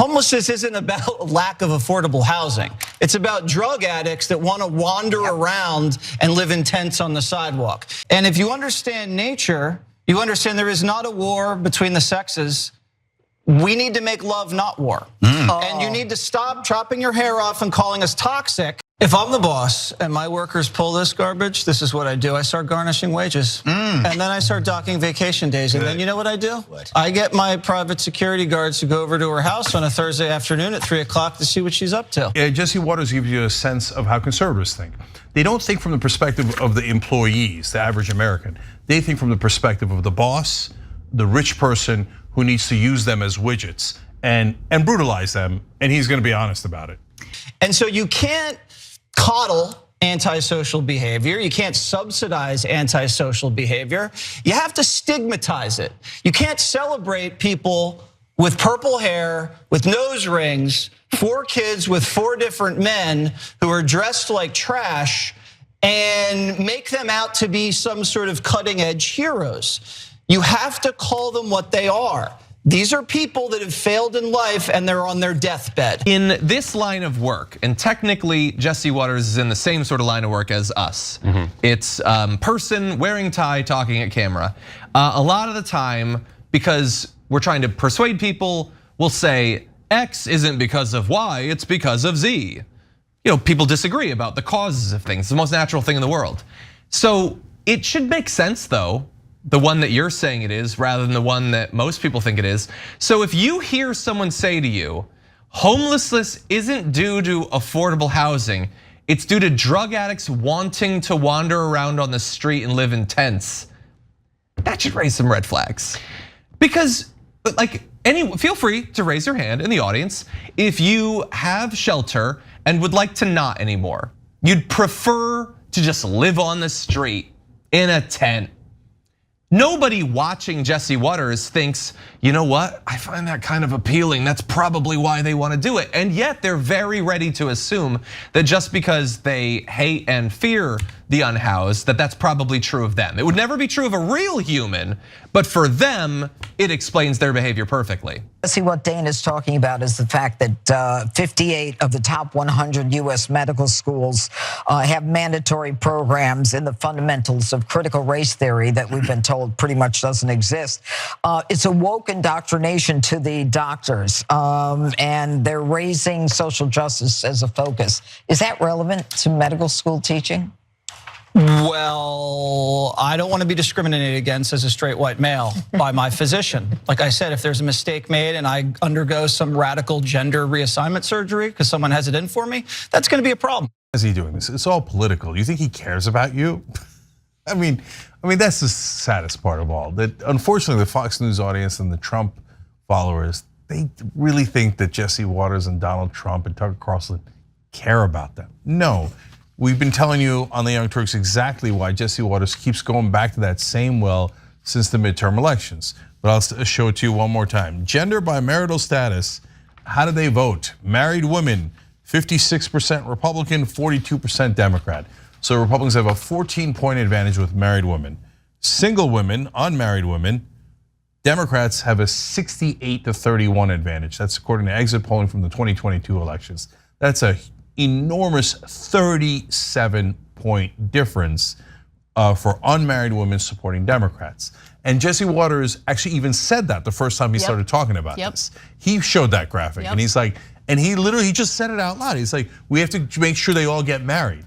Homelessness isn't about lack of affordable housing. It's about drug addicts that want to wander around and live in tents on the sidewalk. And if you understand nature, you understand there is not a war between the sexes. We need to make love, not war. And you need to stop chopping your hair off and calling us toxic. If I'm the boss and my workers pull this garbage, this is what I do. I start garnishing wages. And then I start docking vacation days. And then you know what I do? What? I get my private security guards to go over to her house on a Thursday afternoon at 3 o'clock to see what she's up to. Yeah, Jesse Waters gives you a sense of how conservatives think. They don't think from the perspective of the employees, the average American. They think from the perspective of the boss, the rich person who needs to use them as widgets and brutalize them, and he's gonna be honest about it. And so you can't coddle antisocial behavior. You can't subsidize antisocial behavior. You have to stigmatize it. You can't celebrate people with purple hair, with nose rings, 4 kids with 4 different men who are dressed like trash and make them out to be some sort of cutting edge heroes. You have to call them what they are. These are people that have failed in life and they're on their deathbed. In this line of work, and technically Jesse Waters is in the same sort of line of work as us. It's person wearing tie, talking at camera. A lot of the time, because we're trying to persuade people, we'll say X isn't because of Y, it's because of Z. You know, people disagree about the causes of things. It's the most natural thing in the world. So it should make sense though, the one that you're saying it is rather than the one that most people think it is. So if you hear someone say to you, homelessness isn't due to affordable housing, it's due to drug addicts wanting to wander around on the street and live in tents, that should raise some red flags. Because feel free to raise your hand in the audience if you have shelter and would like to not anymore. You'd prefer to just live on the street in a tent. Nobody watching Jesse Waters thinks, you know what, I find that kind of appealing. That's probably why they want to do it. And yet they're very ready to assume that just because they hate and fear the unhoused, that that's probably true of them. It would never be true of a real human, but for them, it explains their behavior perfectly. See, what Dane is talking about is the fact that 58 of the top 100 US medical schools have mandatory programs in the fundamentals of critical race theory that we've been told pretty much doesn't exist. It's a woke indoctrination to the doctors, and they're raising social justice as a focus. Is that relevant to medical school teaching? Well, I don't want to be discriminated against as a straight white male by my physician. Like I said, if there's a mistake made and I undergo some radical gender reassignment surgery because someone has it in for me, that's going to be a problem. Is he doing this? It's all political. You think he cares about you? I mean, that's the saddest part of all. That unfortunately, the Fox News audience and the Trump followers, they really think that Jesse Waters and Donald Trump and Tucker Carlson care about them. No. We've been telling you on the Young Turks exactly why Jesse Waters keeps going back to that same well since the midterm elections. But I'll show it to you one more time. Gender by marital status, how do they vote? Married women, 56% Republican, 42% Democrat. So Republicans have a 14-point advantage with married women. Single women, unmarried women, Democrats have a 68-31 advantage. That's according to exit polling from the 2022 elections. That's a enormous 37-point difference for unmarried women supporting Democrats. And Jesse Waters actually even said that the first time he started talking about this. He showed that graphic and he's like, and he just said it out loud. He's like, we have to make sure they all get married.